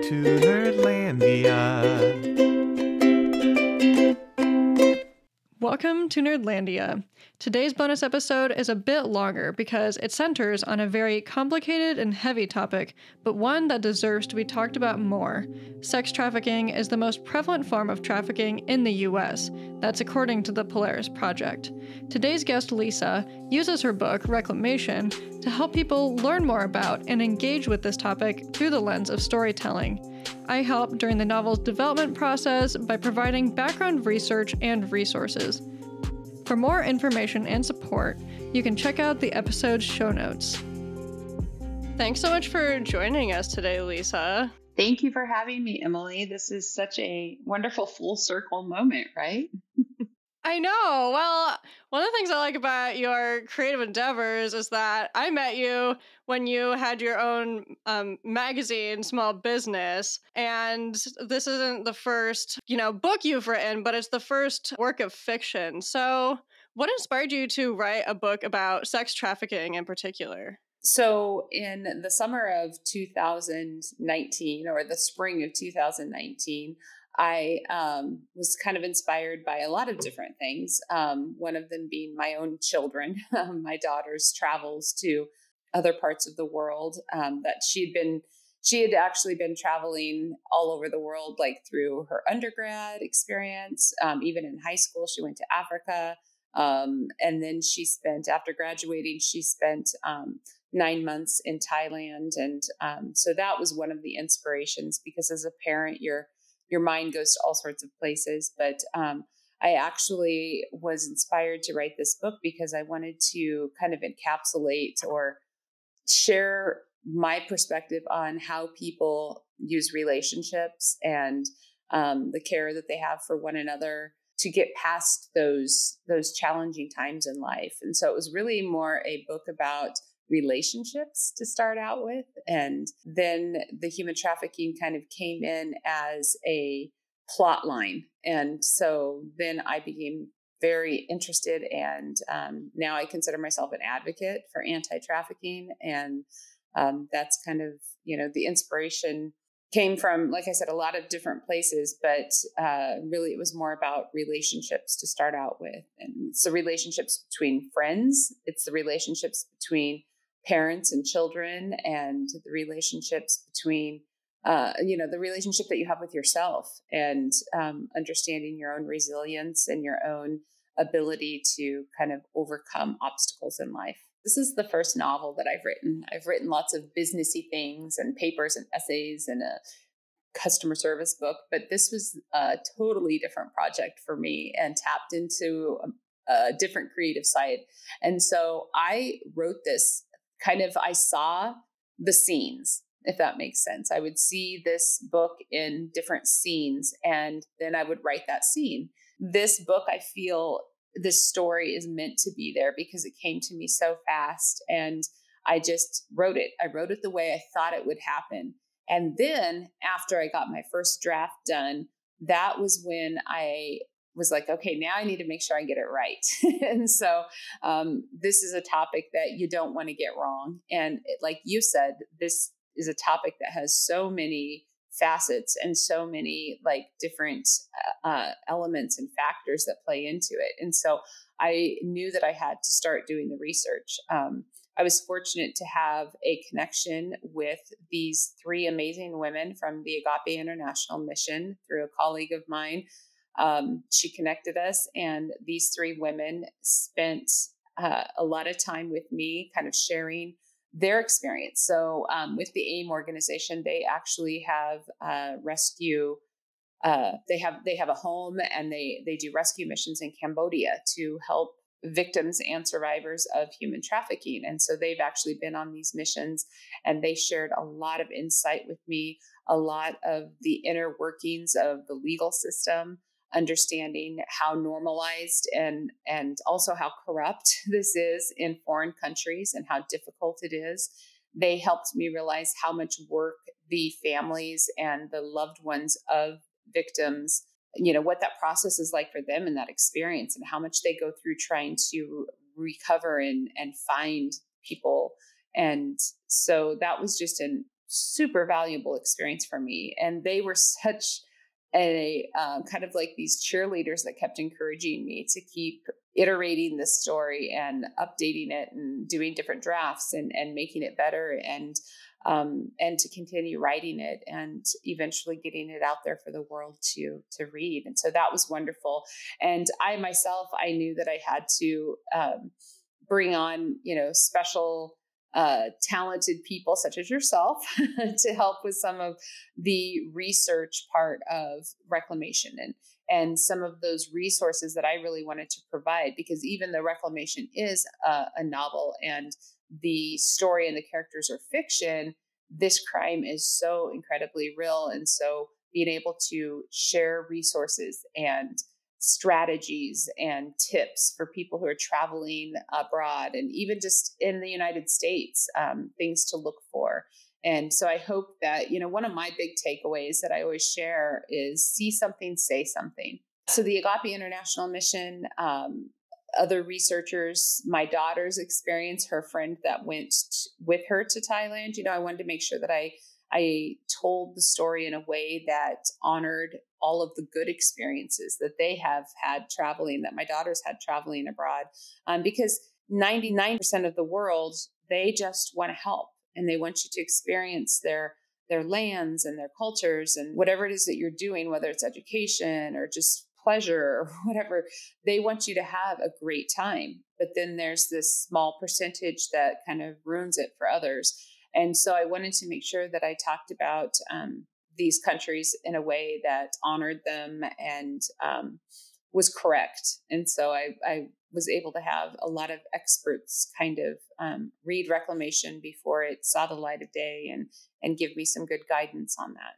to Nerdlandia. Welcome to Nerdlandia. Today's bonus episode is a bit longer because it centers on a very complicated and heavy topic, but one that deserves to be talked about more. Sex trafficking is the most prevalent form of trafficking in the US. That's according to the Polaris Project. Today's guest, Lisa, uses her book, Reclamation, to help people learn more about and engage with this topic through the lens of storytelling. I helped during the novel's development process by providing background research and resources. For more information and support, you can check out the episode's show notes. Thanks so much for joining us today, Lisa. Thank you for having me, Emily. This is such a wonderful full circle moment, right? I know. Well, one of the things I like about your creative endeavors is that I met you when you had your own magazine, Small Business, and this isn't the first, book you've written, but it's the first work of fiction. So what inspired you to write a book about sex trafficking in particular? So in the summer of 2019, or the spring of 2019, I was kind of inspired by a lot of different things. One of them being my own children, my daughter's travels to other parts of the world. That she had actually been traveling all over the world, like through her undergrad experience. Even in high school, she went to Africa. And then after graduating, she spent 9 months in Thailand. And so that was one of the inspirations, because as a parent, your mind goes to all sorts of places. But I actually was inspired to write this book because I wanted to kind of encapsulate or share my perspective on how people use relationships and the care that they have for one another to get past those challenging times in life. And so it was really more a book about relationships to start out with. And then the human trafficking kind of came in as a plot line. And so then I became very interested, and now I consider myself an advocate for anti-trafficking. And that's kind of, the inspiration came from, like I said, a lot of different places, but really it was more about relationships to start out with. And it's the relationships between friends. It's the relationships between parents and children, and the relationships between, the relationship that you have with yourself, and understanding your own resilience and your own ability to kind of overcome obstacles in life. This is the first novel that I've written. I've written lots of businessy things and papers and essays and a customer service book, but this was a totally different project for me and tapped into a different creative side. And so I wrote this I saw the scenes, if that makes sense. I would see this book in different scenes, and then I would write that scene. This book, I feel this story is meant to be there because it came to me so fast, and I just wrote it. I wrote it the way I thought it would happen. And then after I got my first draft done, that was when I was like, okay, now I need to make sure I get it right. And so this is a topic that you don't want to get wrong. And like you said, this is a topic that has so many facets and so many different elements and factors that play into it. And so I knew that I had to start doing the research. I was fortunate to have a connection with these three amazing women from the Agape International Mission through a colleague of mine. She connected us, and these three women spent a lot of time with me kind of sharing their experience. So with the AIM organization, they actually have rescue. They have a home, and they do rescue missions in Cambodia to help victims and survivors of human trafficking. And so they've actually been on these missions, and they shared a lot of insight with me, a lot of the inner workings of the legal system, understanding how normalized and also how corrupt this is in foreign countries and how difficult it is. They helped me realize how much work the families and the loved ones of victims, what that process is like for them in that experience, and how much they go through trying to recover and find people. And so that was just an super valuable experience for me. And they were such a kind of like these cheerleaders that kept encouraging me to keep iterating this story and updating it and doing different drafts and making it better and to continue writing it and eventually getting it out there for the world to read. And so that was wonderful. And I myself, I knew that I had to bring on, special talented people such as yourself to help with some of the research part of reclamation and some of those resources that I really wanted to provide, because even though reclamation is a novel and the story and the characters are fiction, this crime is so incredibly real. And so being able to share resources and strategies and tips for people who are traveling abroad and even just in the United States, things to look for. And so I hope that, one of my big takeaways that I always share is see something, say something. So the Agape International Mission, other researchers, my daughter's experience, her friend that went with her to Thailand, I wanted to make sure that I told the story in a way that honored all of the good experiences that they have had traveling, that my daughter's had traveling abroad, because 99% of the world, they just want to help and they want you to experience their lands and their cultures and whatever it is that you're doing, whether it's education or just pleasure or whatever, they want you to have a great time. But then there's this small percentage that kind of ruins it for others. And so I wanted to make sure that I talked about these countries in a way that honored them and was correct. And so I was able to have a lot of experts kind of read Reclamation before it saw the light of day and give me some good guidance on that.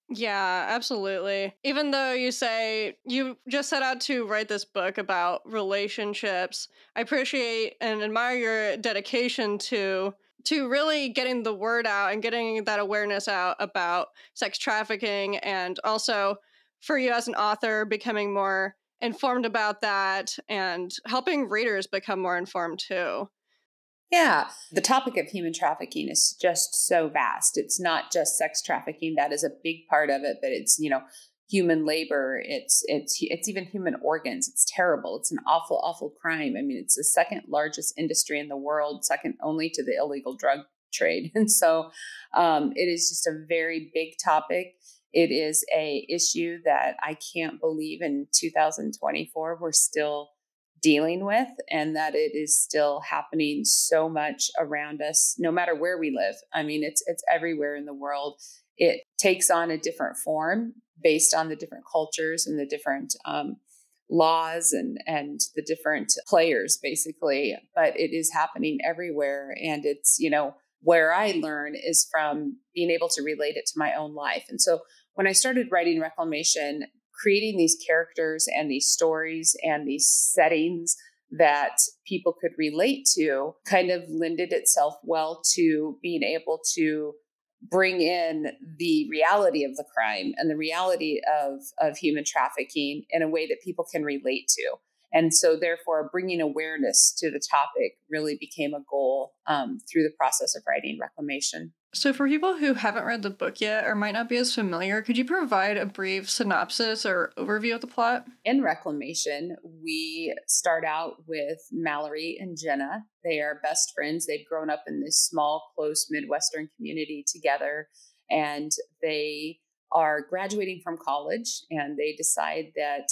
Yeah, absolutely. Even though you say you just set out to write this book about relationships, I appreciate and admire your dedication to really getting the word out and getting that awareness out about sex trafficking, and also for you as an author becoming more informed about that and helping readers become more informed too. Yeah, the topic of human trafficking is just so vast. It's not just sex trafficking. That is a big part of it, but it's, human labor. It's even human organs. It's terrible. It's an awful, awful crime. I mean, it's the second largest industry in the world, second only to the illegal drug trade. And so it is just a very big topic. It is a issue that I can't believe in 2024 we're still dealing with, and that it is still happening so much around us, no matter where we live. I mean, it's everywhere in the world. It takes on a different form based on the different cultures and the different laws and the different players, basically. But it is happening everywhere. And it's, where I learn is from being able to relate it to my own life. And so when I started writing Reclamation, creating these characters and these stories and these settings that people could relate to kind of lended itself well to being able to bring in the reality of the crime and the reality of human trafficking in a way that people can relate to. And so therefore bringing awareness to the topic really became a goal through the process of writing Reclamation. So for people who haven't read the book yet or might not be as familiar, could you provide a brief synopsis or overview of the plot? In Reclamation, we start out with Mallory and Jenna. They are best friends. They've grown up in this small, close Midwestern community together, and they are graduating from college, and they decide that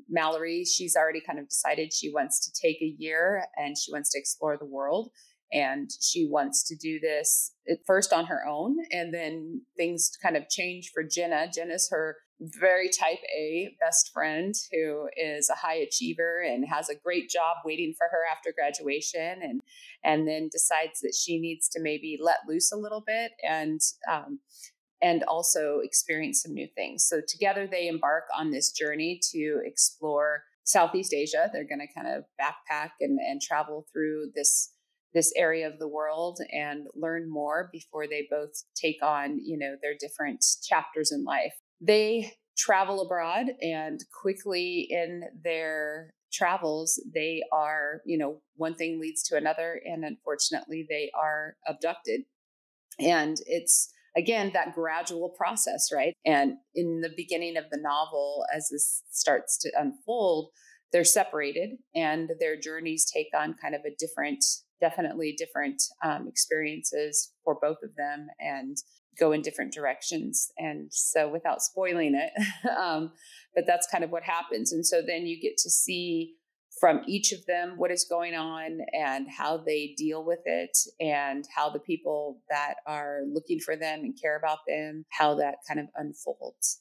Mallory, she's already kind of decided she wants to take a year and she wants to explore the world. And she wants to do this at first on her own. And then things kind of change for Jenna. Jenna's her very type A best friend who is a high achiever and has a great job waiting for her after graduation. And then decides that she needs to maybe let loose a little bit and also experience some new things. So together they embark on this journey to explore Southeast Asia. They're going to kind of backpack and travel through this area of the world and learn more before they both take on, their different chapters in life. They travel abroad, and quickly in their travels, they are, one thing leads to another. And unfortunately, they are abducted. And it's, again, that gradual process, right? And in the beginning of the novel, as this starts to unfold, they're separated and their journeys take on kind of a definitely different experiences for both of them and go in different directions. And so without spoiling it, but that's kind of what happens. And so then you get to see from each of them what is going on and how they deal with it, and how the people that are looking for them and care about them, how that kind of unfolds.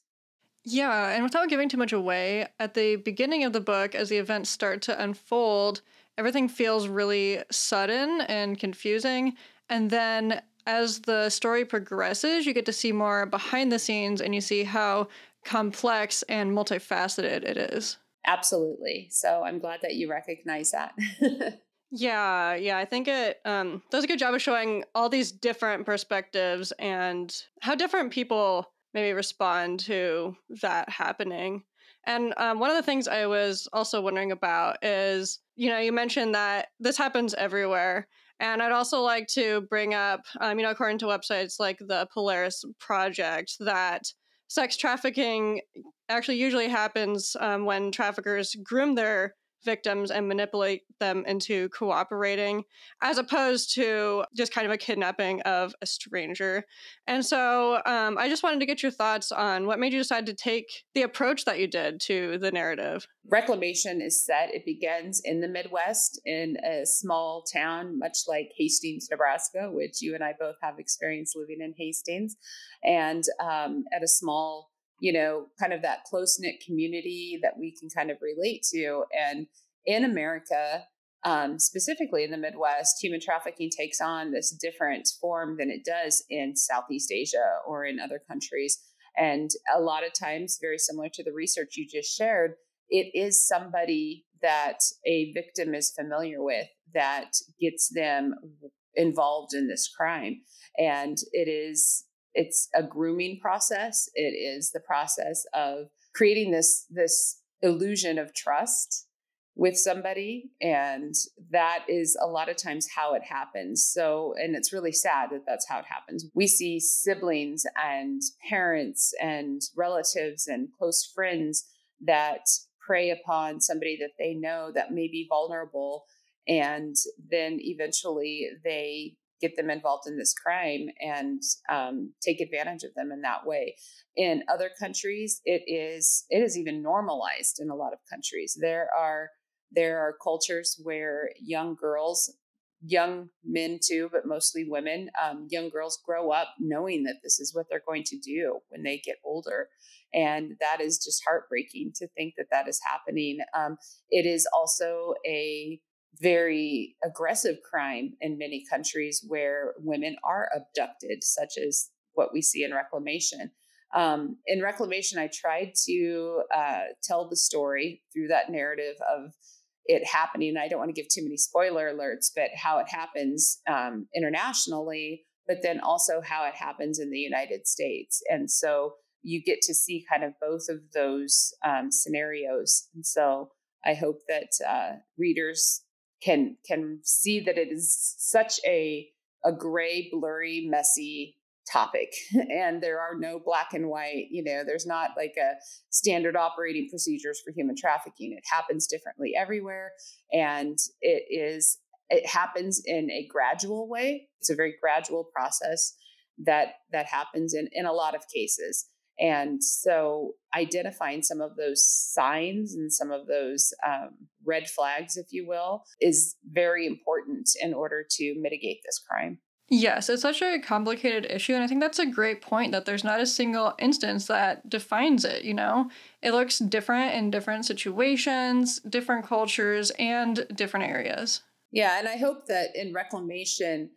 Yeah, and without giving too much away, at the beginning of the book, as the events start to unfold, everything feels really sudden and confusing. And then as the story progresses, you get to see more behind the scenes and you see how complex and multifaceted it is. Absolutely. So I'm glad that you recognize that. Yeah, I think it does a good job of showing all these different perspectives and how different people maybe respond to that happening. And one of the things I was also wondering about is, you mentioned that this happens everywhere. And I'd also like to bring up, according to websites like the Polaris Project, that sex trafficking actually usually happens when traffickers groom their victims and manipulate them into cooperating, as opposed to just kind of a kidnapping of a stranger. And so I just wanted to get your thoughts on what made you decide to take the approach that you did to the narrative. Reclamation is set. It begins in the Midwest in a small town, much like Hastings, Nebraska, which you and I both have experience living in Hastings, and at a small, kind of that close-knit community that we can kind of relate to. And in America, specifically in the Midwest, human trafficking takes on this different form than it does in Southeast Asia or in other countries. And a lot of times, very similar to the research you just shared, it is somebody that a victim is familiar with that gets them involved in this crime. And it's a grooming process. It is the process of creating this illusion of trust with somebody. And that is a lot of times how it happens. So, and it's really sad that that's how it happens. We see siblings and parents and relatives and close friends that prey upon somebody that they know that may be vulnerable. And then eventually they get them involved in this crime and take advantage of them in that way. In other countries, it is even normalized. In a lot of countries, there are cultures where young girls, young men too, but mostly women, young girls grow up knowing that this is what they're going to do when they get older. And that is just heartbreaking to think that that is happening. It is also a very aggressive crime in many countries where women are abducted, such as what we see in Reclamation. In Reclamation, I tried to tell the story through that narrative of it happening. I don't want to give too many spoiler alerts, but how it happens internationally, but then also how it happens in the United States. And so you get to see kind of both of those scenarios. And so I hope that readers can see that it is such a gray, blurry, messy topic, and there are no black and white. There's not like a standard operating procedures for human trafficking. It happens differently everywhere, and it happens in a gradual way. It's a very gradual process that happens in a lot of cases. And so identifying some of those signs and some of those red flags, if you will, is very important in order to mitigate this crime. Yes, it's such a complicated issue, and I think that's a great point that there's not a single instance that defines it, It looks different in different situations, different cultures, and different areas. Yeah, and I hope that in Reclamation,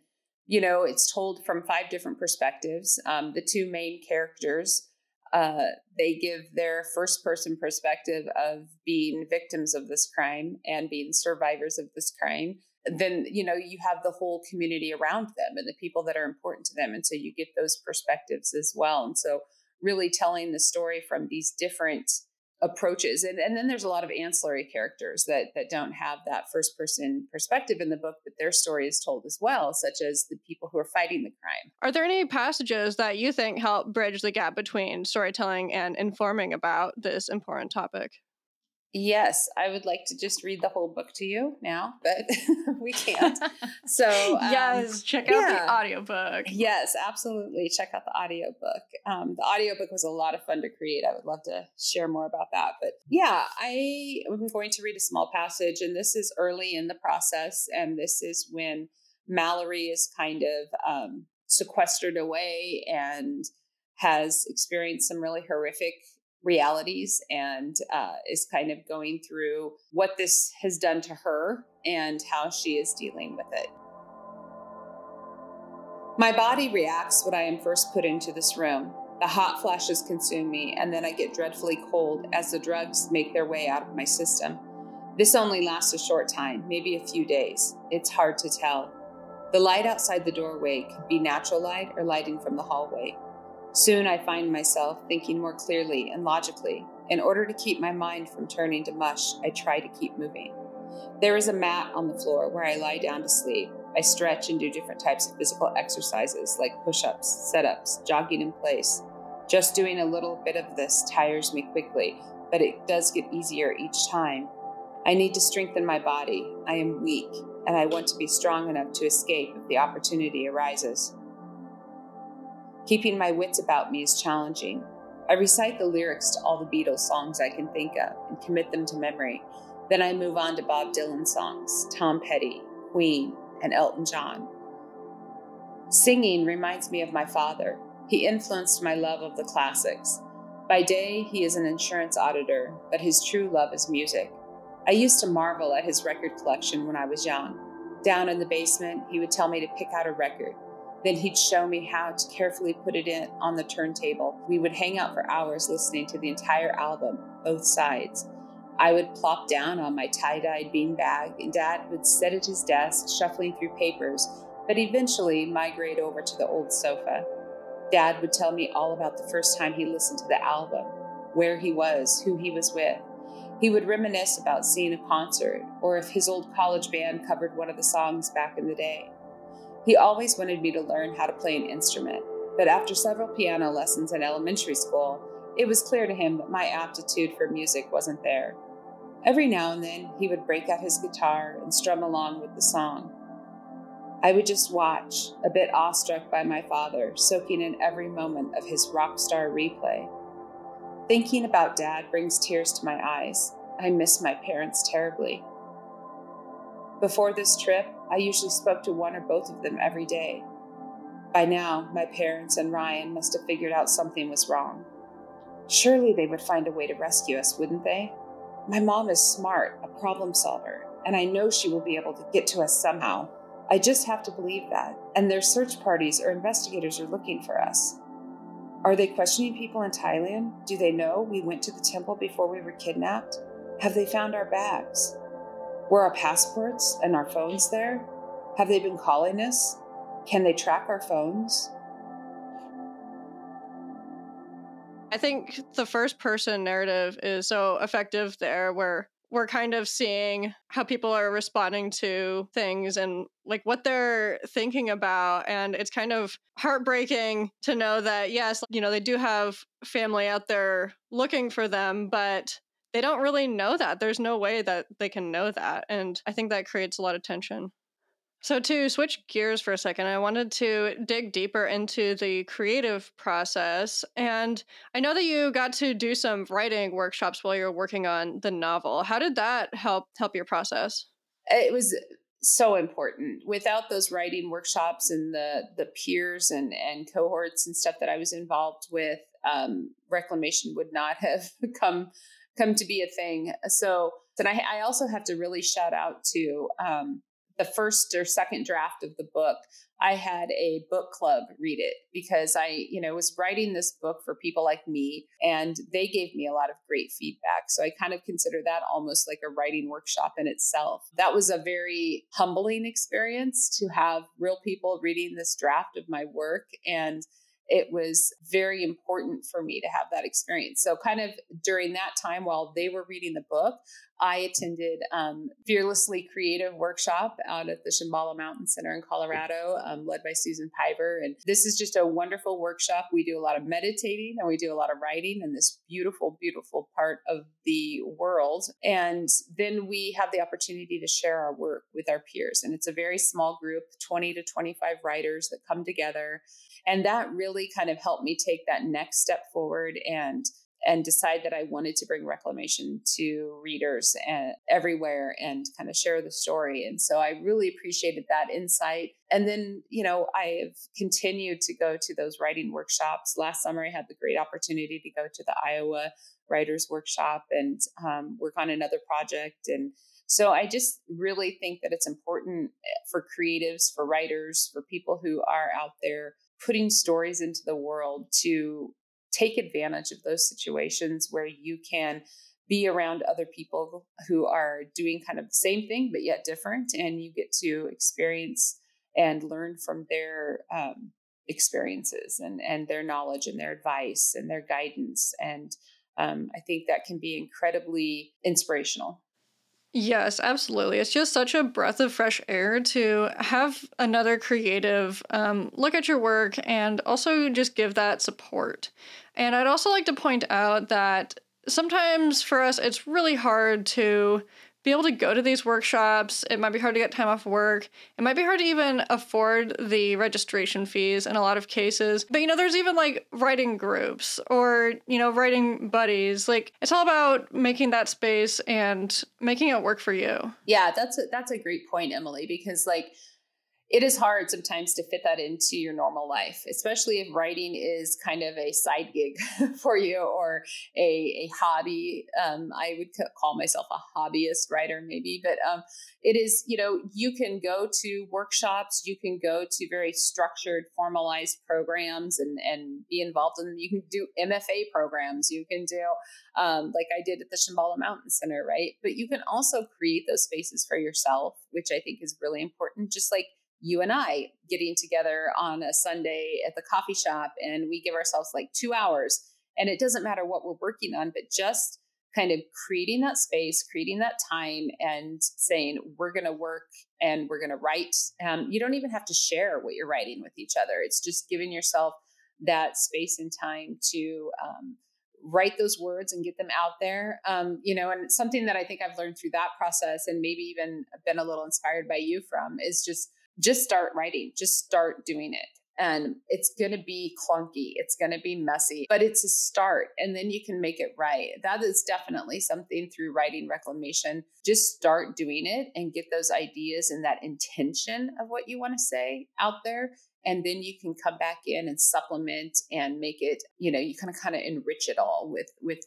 it's told from 5 different perspectives. The 2 main characters, they give their first-person perspective of being victims of this crime and being survivors of this crime. Then, you have the whole community around them and the people that are important to them. And so you get those perspectives as well. And so really telling the story from these different approaches. And then there's a lot of ancillary characters that don't have that first person perspective in the book, but their story is told as well, such as the people who are fighting the crime. Are there any passages that you think help bridge the gap between storytelling and informing about this important topic? Yes, I would like to just read the whole book to you now, but we can't. So yes, check out the audiobook. Yes, absolutely. Check out the audiobook. The audiobook was a lot of fun to create. I would love to share more about that. But yeah, I am going to read a small passage, and this is early in the process. And this is when Mallory is kind of sequestered away and has experienced some really horrific realities and is kind of going through what this has done to her and how she is dealing with it. My body reacts when I am first put into this room. The hot flashes consume me, and then I get dreadfully cold as the drugs make their way out of my system. This only lasts a short time, maybe a few days. It's hard to tell. The light outside the doorway could be natural light or lighting from the hallway. Soon I find myself thinking more clearly and logically. In order to keep my mind from turning to mush, I try to keep moving. There is a mat on the floor where I lie down to sleep. I stretch and do different types of physical exercises like push-ups, sit-ups, jogging in place. Just doing a little bit of this tires me quickly, but it does get easier each time. I need to strengthen my body. I am weak, and I want to be strong enough to escape if the opportunity arises. Keeping my wits about me is challenging. I recite the lyrics to all the Beatles songs I can think of and commit them to memory. Then I move on to Bob Dylan songs, Tom Petty, Queen, and Elton John. Singing reminds me of my father. He influenced my love of the classics. By day, he is an insurance auditor, but his true love is music. I used to marvel at his record collection when I was young. Down in the basement, he would tell me to pick out a record. Then he'd show me how to carefully put it in on the turntable. We would hang out for hours listening to the entire album, both sides. I would plop down on my tie-dyed beanbag, and Dad would sit at his desk, shuffling through papers, but eventually migrate over to the old sofa. Dad would tell me all about the first time he listened to the album, where he was, who he was with. He would reminisce about seeing a concert, or if his old college band covered one of the songs back in the day. He always wanted me to learn how to play an instrument, but after several piano lessons in elementary school, it was clear to him that my aptitude for music wasn't there. Every now and then, he would break out his guitar and strum along with the song. I would just watch, a bit awestruck by my father, soaking in every moment of his rock star replay. Thinking about Dad brings tears to my eyes. I miss my parents terribly. Before this trip, I usually spoke to one or both of them every day. By now, my parents and Ryan must have figured out something was wrong. Surely they would find a way to rescue us, wouldn't they? My mom is smart, a problem solver, and I know she will be able to get to us somehow. I just have to believe that, and their search parties or investigators are looking for us. Are they questioning people in Thailand? Do they know we went to the temple before we were kidnapped? Have they found our bags? Were our passports and our phones there? Have they been calling us? Can they track our phones? I think the first person narrative is so effective there, where we're kind of seeing how people are responding to things and like what they're thinking about. And it's kind of heartbreaking to know that, yes, they do have family out there looking for them, but they don't really know that. There's no way that they can know that. And I think that creates a lot of tension. So to switch gears for a second, I wanted to dig deeper into the creative process. And I know that you got to do some writing workshops while you were working on the novel. How did that help your process? It was so important. Without those writing workshops and the peers and cohorts and stuff that I was involved with, reclamation would not have come to be a thing. So, and I also have to really shout out to the first or second draft of the book. I had a book club read it because I, was writing this book for people like me, and they gave me a lot of great feedback. So I kind of consider that almost like a writing workshop in itself. That was a very humbling experience to have real people reading this draft of my work and it was very important for me to have that experience. So kind of during that time while they were reading the book, I attended Fearlessly Creative Workshop out at the Shambhala Mountain Center in Colorado, led by Susan Piver. And this is just a wonderful workshop. We do a lot of meditating and we do a lot of writing in this beautiful, beautiful part of the world. And then we have the opportunity to share our work with our peers. And it's a very small group, 20 to 25 writers that come together. And that really kind of helped me take that next step forward and decide that I wanted to bring reclamation to readers everywhere and kind of share the story. And so I really appreciated that insight. And then, I've continued to go to those writing workshops. Last summer, I had the great opportunity to go to the Iowa Writers Workshop and work on another project. And so I just really think that it's important for creatives, for writers, for people who are out there putting stories into the world to take advantage of those situations where you can be around other people who are doing kind of the same thing, but yet different. And you get to experience and learn from their experiences and their knowledge and their advice and their guidance. And I think that can be incredibly inspirational. Yes, absolutely. It's just such a breath of fresh air to have another creative look at your work and also just give that support. And I'd also like to point out that sometimes for us, it's really hard to be able to go to these workshops. It might be hard to get time off work. It might be hard to even afford the registration fees in a lot of cases. But, there's even like writing groups or, writing buddies. Like it's all about making that space and making it work for you. Yeah, that's a great point, Emily, because it is hard sometimes to fit that into your normal life, especially if writing is kind of a side gig for you or a hobby. I would call myself a hobbyist writer maybe, but it is, you can go to workshops, you can go to very structured, formalized programs and be involved in them. You can do MFA programs, you can do like I did at the Shambhala Mountain Center, right? But you can also create those spaces for yourself, which I think is really important, just like you and I getting together on a Sunday at the coffee shop and we give ourselves 2 hours and it doesn't matter what we're working on, but just kind of creating that space, creating that time and saying, we're going to work and we're going to write. You don't even have to share what you're writing with each other. It's just giving yourself that space and time to write those words and get them out there. And it's something that I think I've learned through that process and maybe even been a little inspired by you from is just start writing, just start doing it. And it's going to be clunky. It's going to be messy, but it's a start and then you can make it right. That is definitely something through writing reclamation. Just start doing it and get those ideas and that intention of what you want to say out there. And then you can come back in and supplement and make it, you kind of enrich it all with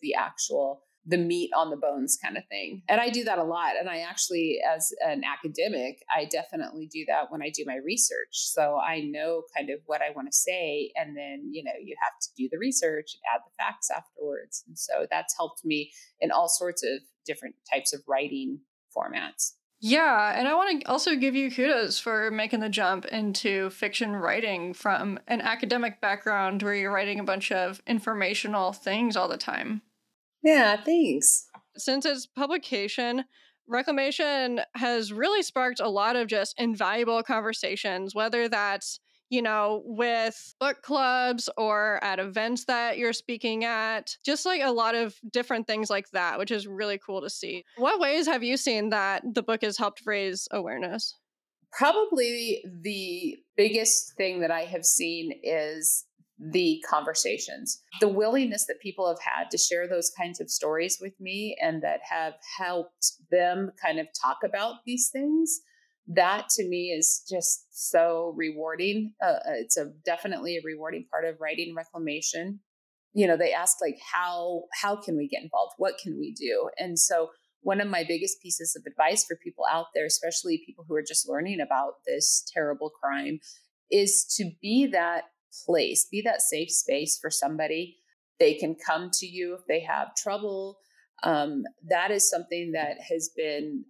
the meat on the bones kind of thing. And I do that a lot. And I actually, as an academic, I definitely do that when I do my research. So I know kind of what I want to say. And then, you have to do the research and add the facts afterwards. And so that's helped me in all sorts of different types of writing formats. Yeah, and I want to also give you kudos for making the jump into fiction writing from an academic background where you're writing a bunch of informational things all the time. Yeah, thanks. Since its publication, Reclamation has really sparked a lot of just invaluable conversations, whether that's, with book clubs or at events that you're speaking at, just a lot of different things like that, which is really cool to see. What ways have you seen that the book has helped raise awareness? Probably the biggest thing that I have seen is the conversations, the willingness that people have had to share those kinds of stories with me and that have helped them kind of talk about these things. That to me is just so rewarding. It's definitely a rewarding part of writing reclamation. They ask how can we get involved? What can we do? And so one of my biggest pieces of advice for people out there, especially people who are just learning about this terrible crime, is to be that place, be that safe space for somebody. They can come to you if they have trouble. That is something that has been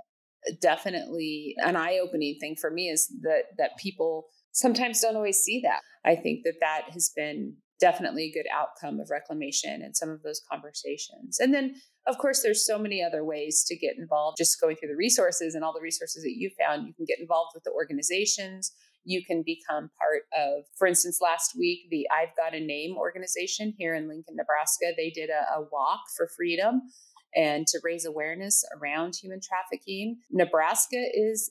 definitely an eye-opening thing for me is that people sometimes don't always see that. I think that has been definitely a good outcome of reclamation and some of those conversations. And then, of course, there's so many other ways to get involved. Just going through the resources and all the resources that you found, you can get involved with the organizations. You can become part of, for instance, last week, the I've Got a Name organization here in Lincoln, Nebraska, they did a walk for freedom and to raise awareness around human trafficking. Nebraska is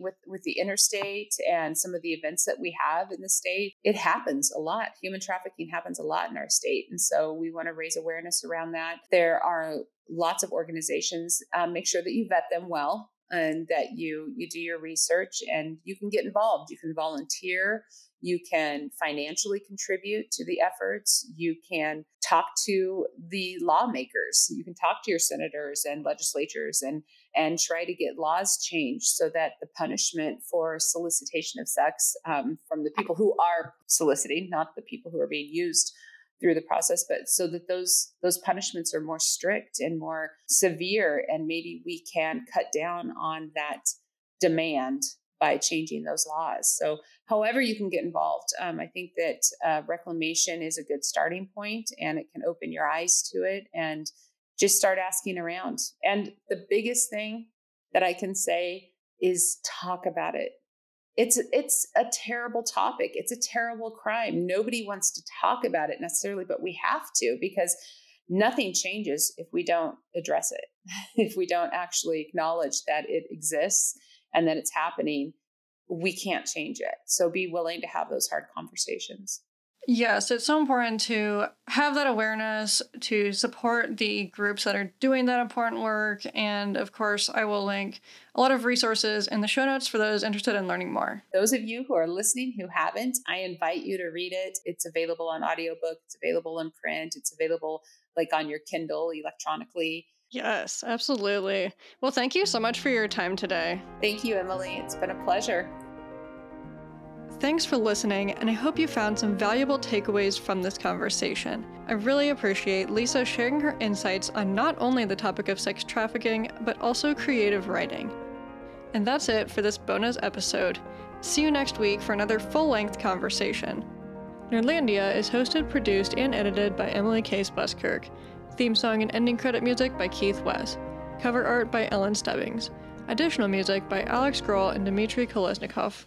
with the interstate and some of the events that we have in the state, it happens a lot. Human trafficking happens a lot in our state. And so we want to raise awareness around that. There are lots of organizations. Make sure that you vet them well and that you do your research, and you can get involved. You can volunteer. You can financially contribute to the efforts. You can talk to the lawmakers. You can talk to your senators and legislatures and try to get laws changed so that the punishment for solicitation of sex from the people who are soliciting, not the people who are being used through the process, but so that those punishments are more strict and more severe, and maybe we can cut down on that demand by changing those laws. So however you can get involved, I think that reclamation is a good starting point, and it can open your eyes to it and just start asking around. And the biggest thing that I can say is talk about it. It's a terrible topic. It's a terrible crime. Nobody wants to talk about it necessarily, but we have to, because nothing changes if we don't address it, if we don't actually acknowledge that it exists and that it's happening. We can't change it. So be willing to have those hard conversations. Yes, it's so important to have that awareness, to support the groups that are doing that important work. And of course, I will link a lot of resources in the show notes for those interested in learning more. Those of you who are listening who haven't, I invite you to read it. It's available on audiobook. It's available in print. It's available like on your Kindle electronically. Yes, absolutely. Well, thank you so much for your time today. Thank you, Emily. It's been a pleasure. Thanks for listening, and I hope you found some valuable takeaways from this conversation. I really appreciate Lisa sharing her insights on not only the topic of sex trafficking, but also creative writing. And that's it for this bonus episode. See you next week for another full-length conversation. Nerdlandia is hosted, produced, and edited by Emily Case Buskirk. Theme song and ending credit music by Keith West. Cover art by Ellen Stebbings. Additional music by Alex Grohl and Dmitry Kolesnikov.